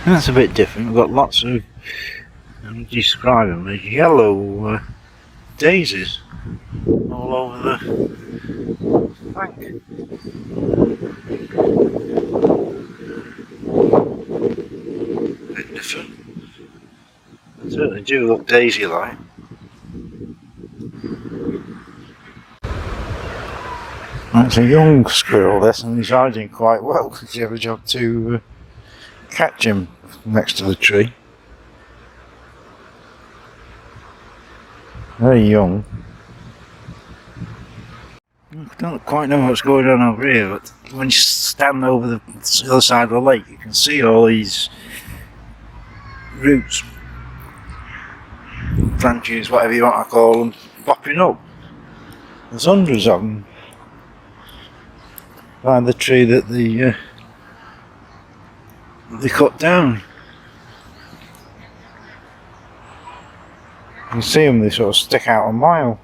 That's a bit different. We've got lots of, how would you describe them, as yellow daisies all over the bank. A bit different. They certainly do look daisy-like. That's a young squirrel, this, and he's hiding quite well. It's your job to catch him next to the tree. Very young. I don't quite know what's going on over here, but when you stand over the other side of the lake, you can see all these roots, branches, whatever you want to call them, popping up. There's hundreds of them by the tree that they cut down. You can see them, they sort of stick out a mile.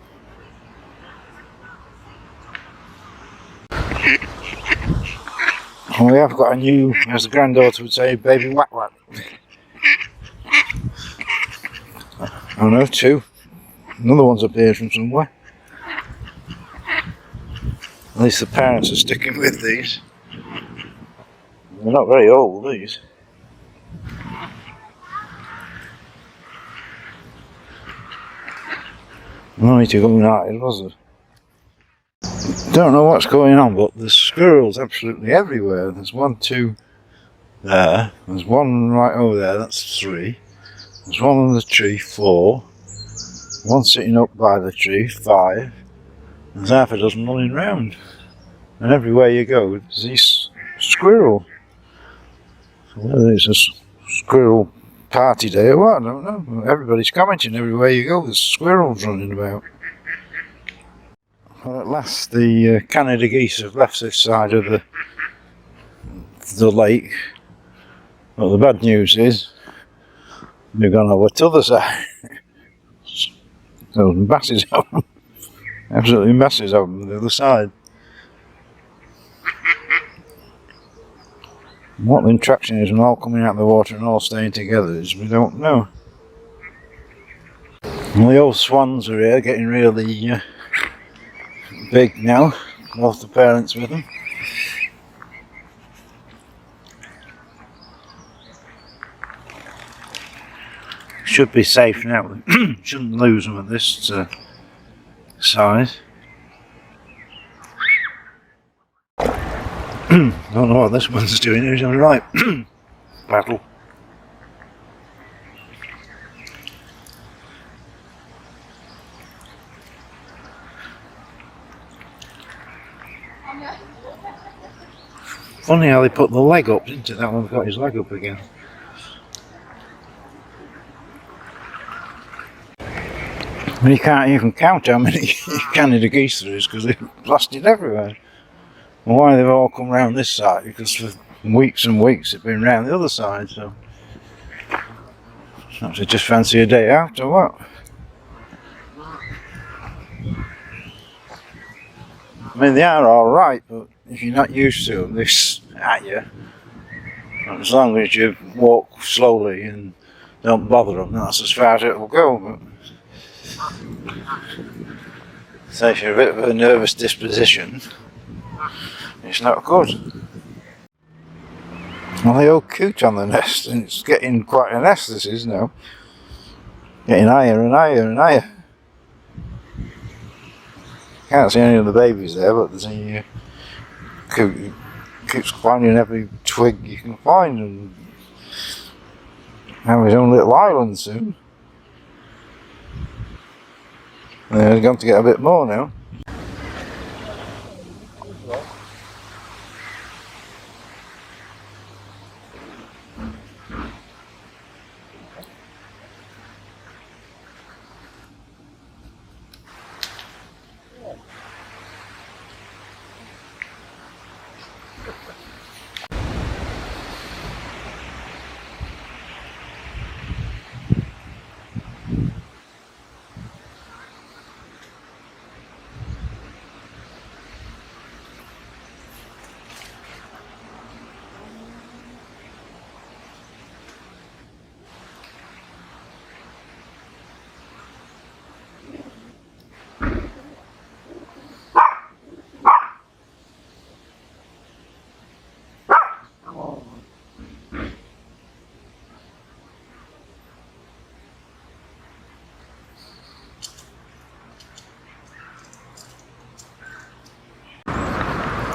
And we have got a new, as the granddaughter would say, baby whack whack. Oh no, two. Another one's appeared from somewhere. At least the parents are sticking with these. They're not very old, these. No need to go united, was there? Don't know what's going on, but there's squirrels absolutely everywhere. There's 1, 2 there. There's one right over there, that's 3. There's one on the tree, 4. One sitting up by the tree, 5. There's half a dozen running round. And everywhere you go, there's these squirrels. So whether it's a squirrel party day or what, I don't know. Everybody's commenting everywhere you go, there's squirrels running about. Well, at last the Canada geese have left this side of the lake. Well, the bad news is they've gone over to the other side. Those masses of them, absolutely masses of them, the other side. What the attraction is and all coming out of the water and all staying together is we don't know. Well, the old swans are here, getting really big now, both the parents with them. Should be safe now, shouldn't lose them at this size. Don't know what this one's doing, he's on the right battle. Funny how they put the leg up, didn't it? That one's got his leg up again. I mean, you can't even count how many Canada geese there is because they've blasted everywhere. And why they've all come round this side? Because for weeks and weeks they've been round the other side, so perhaps they just fancy a day out or what? I mean, they are alright, but if you're not used to them, they're at you. As long as you walk slowly and don't bother them, that's as far as it will go. But so if you're a bit of a nervous disposition, it's not good. Well, they all coot on the nest, and it's getting quite a nest this is now. Getting higher and higher and higher. Can't see any of the babies there, but there's a coot. Keeps climbing every twig you can find and have his own little island soon. And he's going to get a bit more now.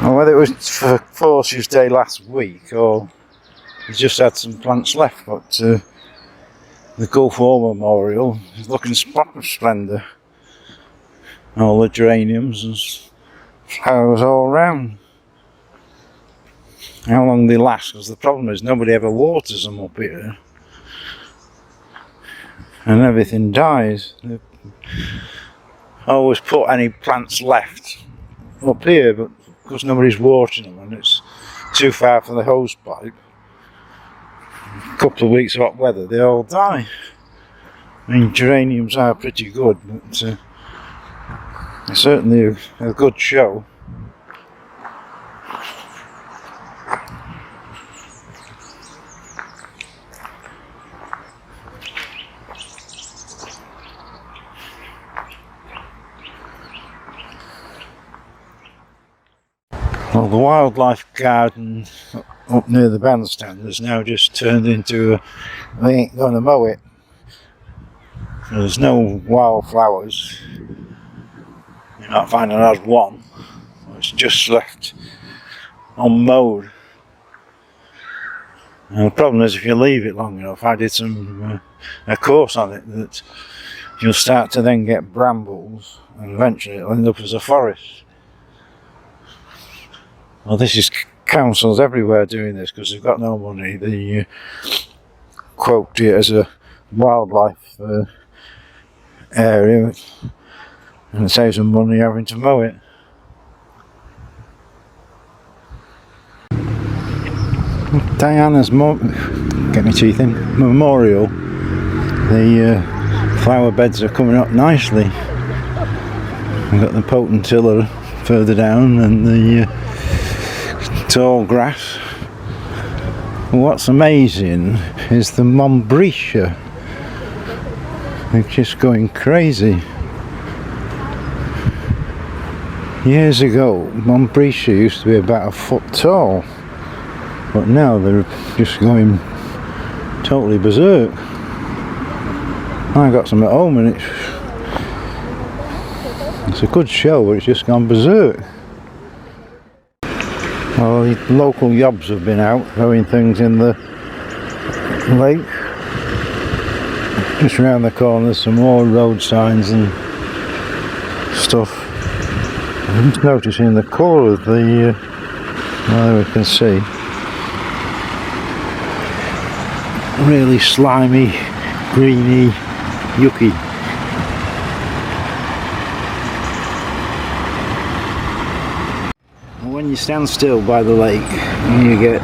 Well, whether it was for Forces Day last week or we just had some plants left, but the Gulf War Memorial is looking splendid. All the geraniums and flowers all round. How long they last, because the problem is nobody ever waters them up here. And everything dies. They always put any plants left up here, but because nobody's watering them and it's too far from the hose pipe, a couple of weeks of hot weather, they all die. I mean, geraniums are pretty good, but they're certainly a good show. Well, the wildlife garden up near the bandstand has now just turned into they ain't going to mow it. There's no wildflowers. You might find an odd one. It's just left unmowed. And the problem is if you leave it long enough, I did a course on it, that you'll start to then get brambles and eventually it'll end up as a forest. Well, this is councils everywhere doing this because they've got no money. They quote it as a wildlife area and it saves them money having to mow it. Diana's get my teeth in. Memorial. The flower beds are coming up nicely. We've got the potentilla further down and the tall grass. What's amazing is the Montbretia. They're just going crazy. Years ago, Montbretia used to be about a foot tall, but now they're just going totally berserk. I got some at home and it's a good show, but it's just gone berserk. Well, the local yobs have been out throwing things in the lake. Just around the corner some more road signs and stuff. I'm just noticing the core of the well, we can see really slimy, greeny, yucky. When you stand still by the lake, you get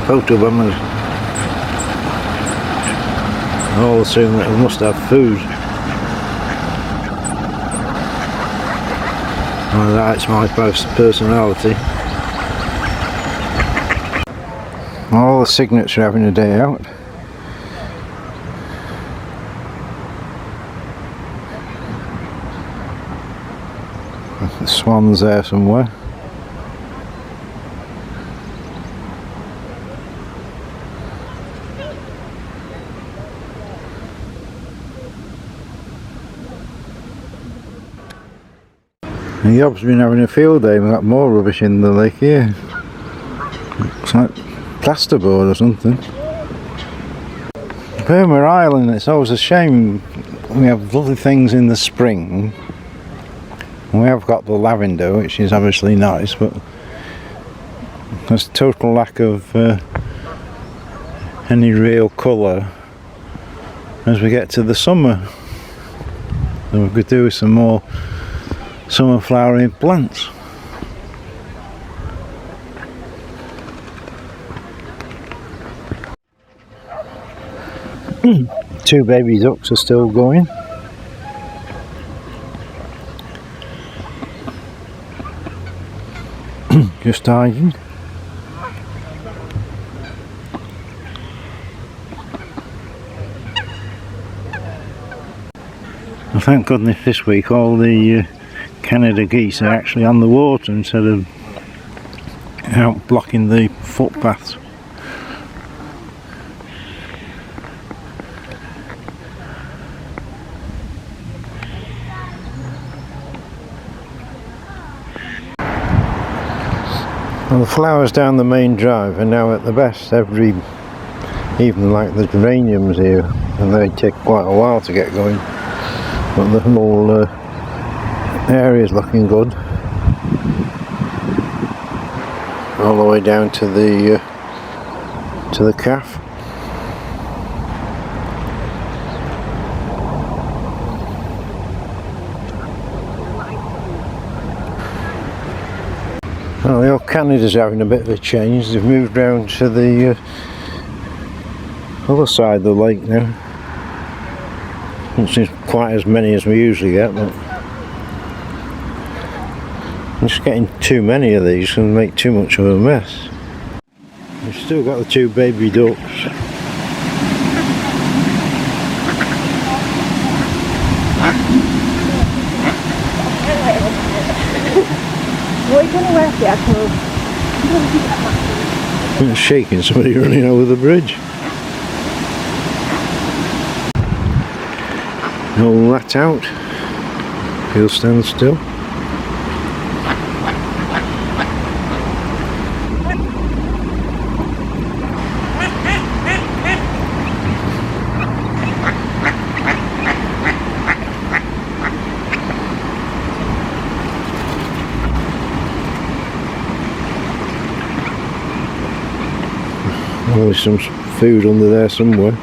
photo bombers. All assume that we must have food. Well, that's my personality. All the cygnets are having a day out. The swan's there somewhere. The yob's been having a field day. We've got more rubbish in the lake here. Looks like plasterboard or something. Burma Island, it's always a shame. We have lovely things in the spring. We have got the lavender, which is obviously nice, but there's a total lack of any real colour as we get to the summer. So we could do with some more summer flowering plants. Two baby ducks are still going. Just hiding. Well, thank goodness this week all the Canada geese are actually on the water instead of out blocking the footpaths. Well, the flowers down the main drive are now at the best. Even like the geraniums here, and they take quite a while to get going. But the whole area is looking good. All the way down to the calf. Well, the old Canada's having a bit of a change. They've moved round to the other side of the lake now. Not seems quite as many as we usually get, but I'm just getting too many of these and make too much of a mess. We've still got the 2 baby ducks. What are you going to wear for? It's shaking somebody running over the bridge. No rat out. He'll stand still. Always some food under there somewhere.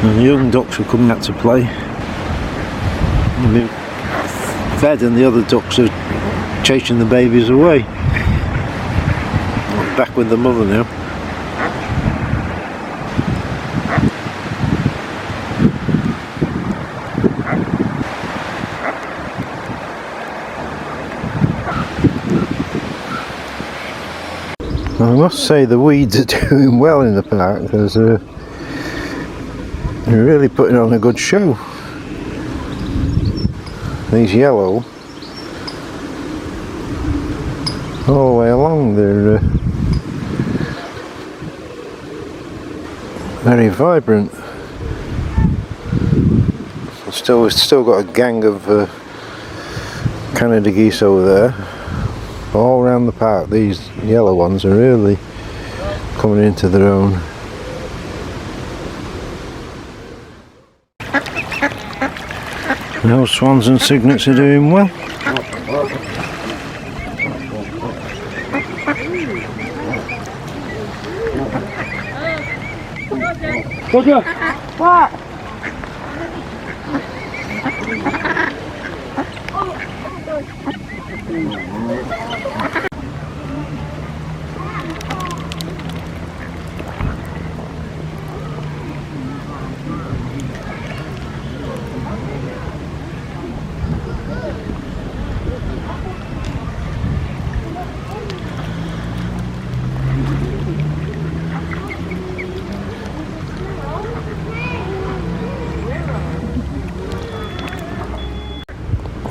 And the young ducks are coming out to play. They've been fed and the other ducks are chasing the babies away. Back with the mother now. I must say the weeds are doing well in the park because they're really putting on a good show. These yellow, all the way along, they're very vibrant. We've still got a gang of Canada geese over there. All around the park, these yellow ones are really coming into their own. Those swans and cygnets are doing well. What?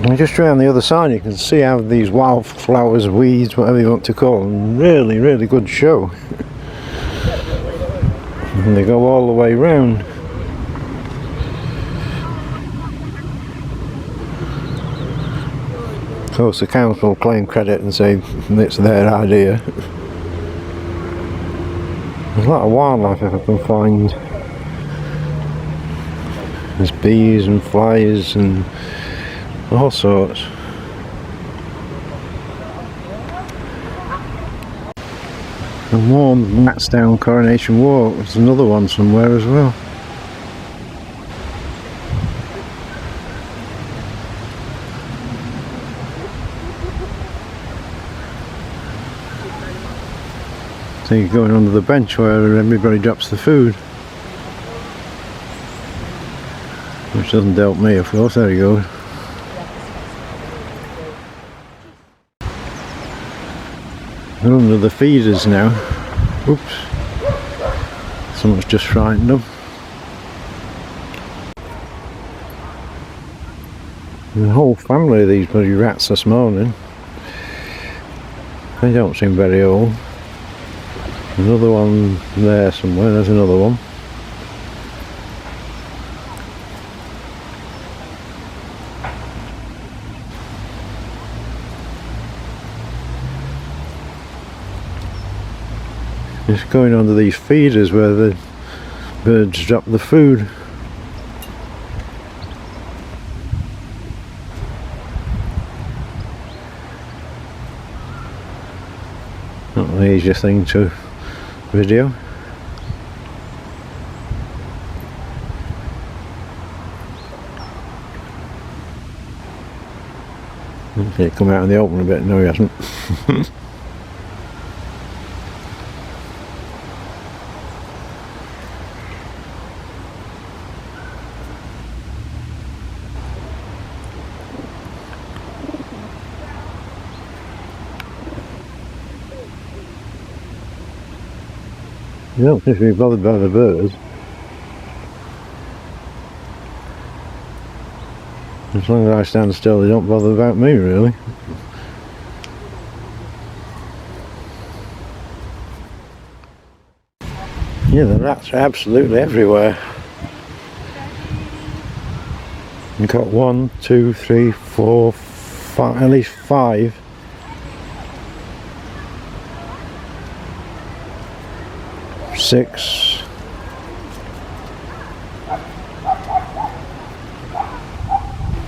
And just around the other side you can see how these wildflowers, weeds, whatever you want to call them, really good show. And they go all the way round. Of course the council will claim credit and say it's their idea. There's a lot of wildlife if I can find. There's bees and flies and all sorts. And warm Bandstand Coronation Walk, there's another one somewhere as well. So you're going under the bench where everybody drops the food. Which doesn't help me, of course. There you go. They're under the feeders now. Oops. Someone's just frightened them. There's a whole family of these bloody rats this morning. They don't seem very old. Another one there somewhere, there's another one. Just going under these feeders where the birds drop the food. Not the easiest thing to video. Okay, come out in the open a bit. No, he hasn't. You don't seem to be bothered by the birds. As long as I stand still, they don't bother about me, really. Yeah, the rats are absolutely everywhere. You've got 1, 2, 3, 4, 5, at least 5. Six.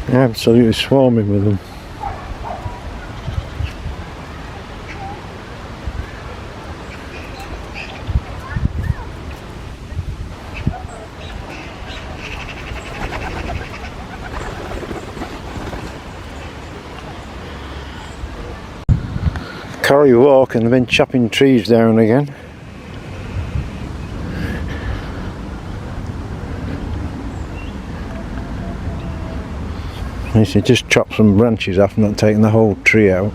Absolutely swarming with them. Corrie walk and they've been chopping trees down again. They should just chop some branches off, not taking the whole tree out.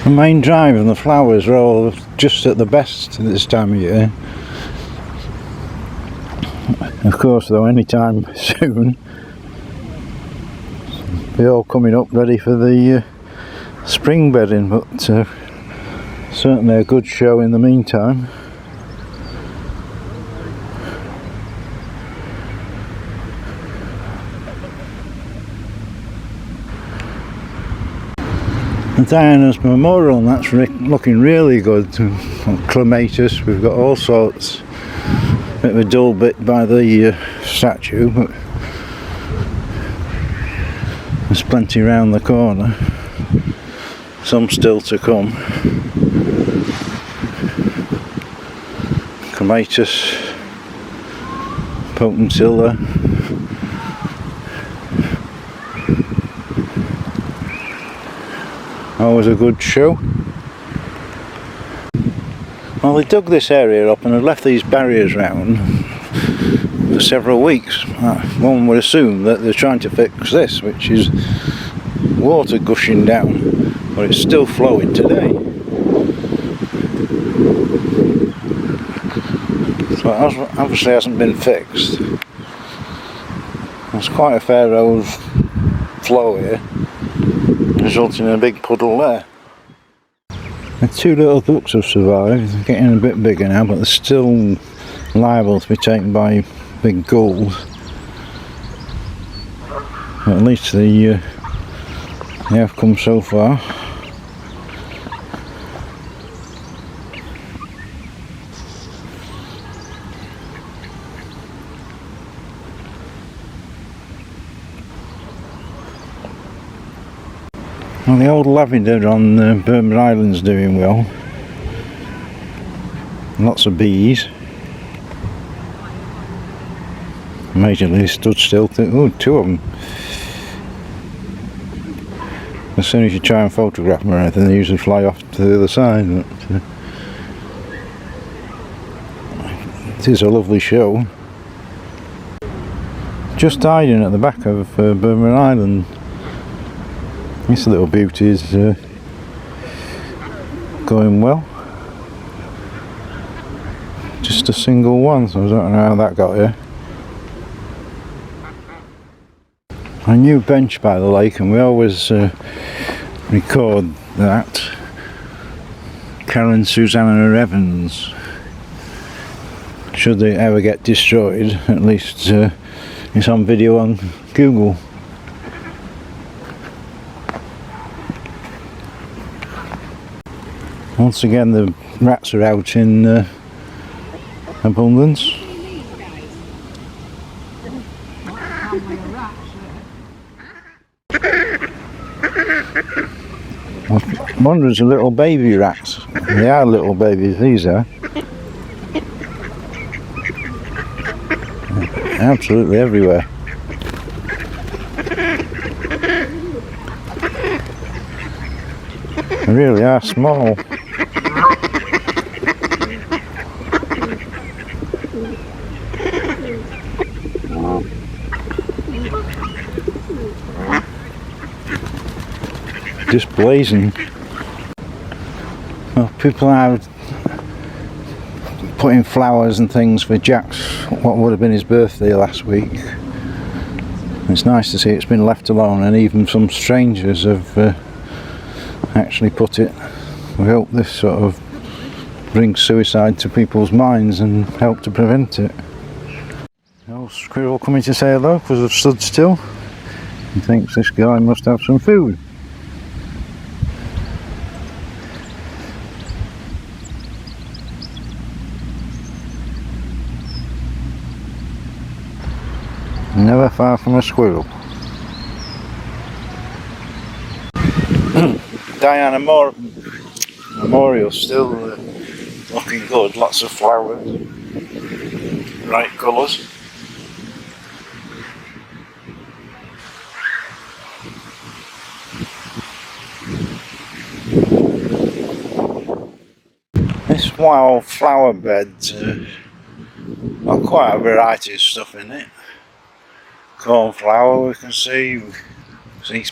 The main drive and the flowers are all just at the best at this time of year. Of course, though, any time soon, they're all coming up ready for the spring bedding, but certainly a good show in the meantime. The Diana's Memorial, and that's looking really good. Clematis, we've got all sorts. Bit of a dull bit by the statue, but there's plenty round the corner. Some still to come. Clematis, potentilla. Always a good show. Well, they dug this area up and had left these barriers round for several weeks. One would assume that they're trying to fix this, which is water gushing down, but it's still flowing today. So it obviously hasn't been fixed. There's quite a fair old flow here, resulting in a big puddle there. The 2 little ducks have survived. They're getting a bit bigger now, but they're still liable to be taken by big gulls. But at least they have come so far. Well, the old lavender on Bermuda Island's doing well. Lots of bees. Majorly stood still. Oh, 2 of them. As soon as you try and photograph them or anything, they usually fly off to the other side. But, it is a lovely show. Just hiding at the back of Bermuda Island. This little beauty is going well. Just a single one, so I don't know how that got here. A new bench by the lake, and we always record that. Karen Susanna Evans. Should they ever get destroyed, at least it's on video on Google. Once again the rats are out in abundance. Hundreds of little baby rats. They are little babies, these are. Absolutely everywhere. They really are small. Just blazing. Well, people are putting flowers and things for Jack's, what would have been his birthday last week. It's nice to see it's been left alone, and even some strangers have actually put it. We hope this sort of brings suicide to people's minds and help to prevent it. No squirrel coming to say hello because I've stood still. He thinks this guy must have some food. Never far from a squirrel. Diana Memorial still looking good, lots of flowers, bright colours. This wild flower bed got quite a variety of stuff in it. Cornflower we can see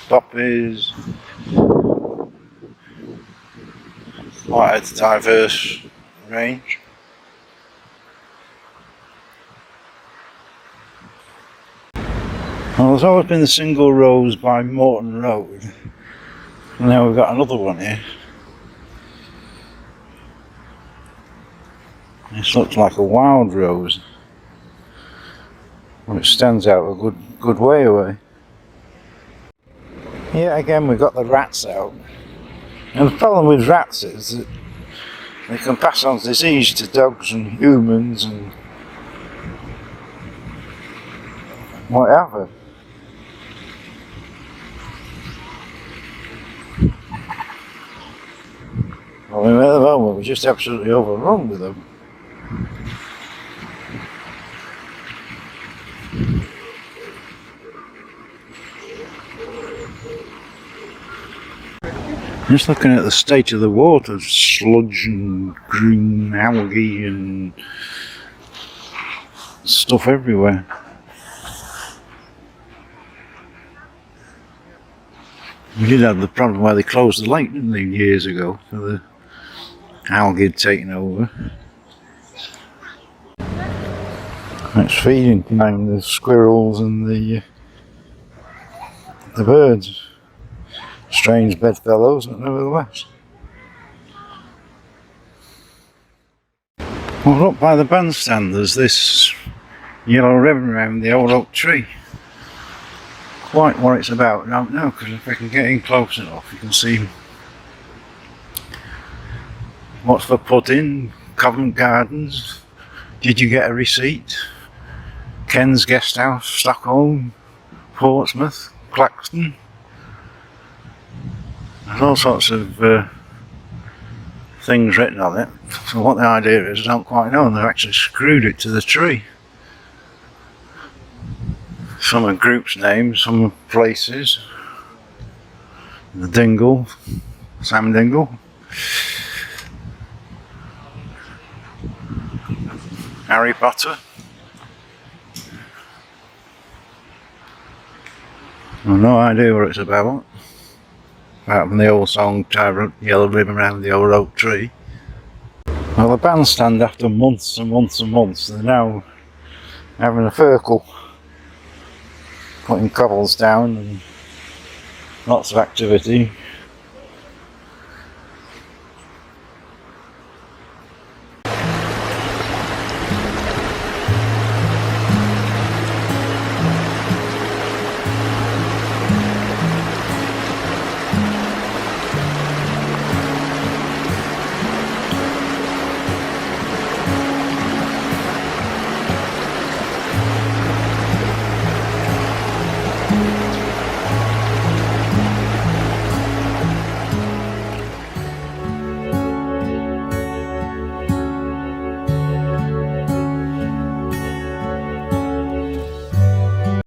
poppies, quite a diverse range. Well, there's always been the single rose by Morton Road, and now we've got another one here. This looks like a wild rose. Well, it stands out a good way away. Here again we've got the rats out. And the problem with rats is that they can pass on disease to dogs and humans and whatever. I mean, at the moment we're just absolutely overrun with them. Just looking at the state of the water, sludge and green algae and stuff everywhere. We did have the problem where they closed the lake, didn't they, years ago, so the algae had taken over. It's feeding time, the squirrels and the birds. Strange bedfellows, but nevertheless. Well, up by the bandstand there's this yellow ribbon around the old oak tree. Quite what it's about I don't know, because if I can get in close enough you can see what's for pudding, Covent Gardens, did you get a receipt, Ken's Guest House, Stockholm, Portsmouth, Claxton. There's all sorts of things written on it. So what the idea is, I don't quite know, and they've actually screwed it to the tree. Some are groups' names, some are places. The Dingle, Sam Dingle. Harry Potter. I've no idea what it's about. Apart from the old song, tie yellow ribbon around the old oak tree. Well, the bandstand, after months and months and months, they're now having a circle, putting cobbles down and lots of activity.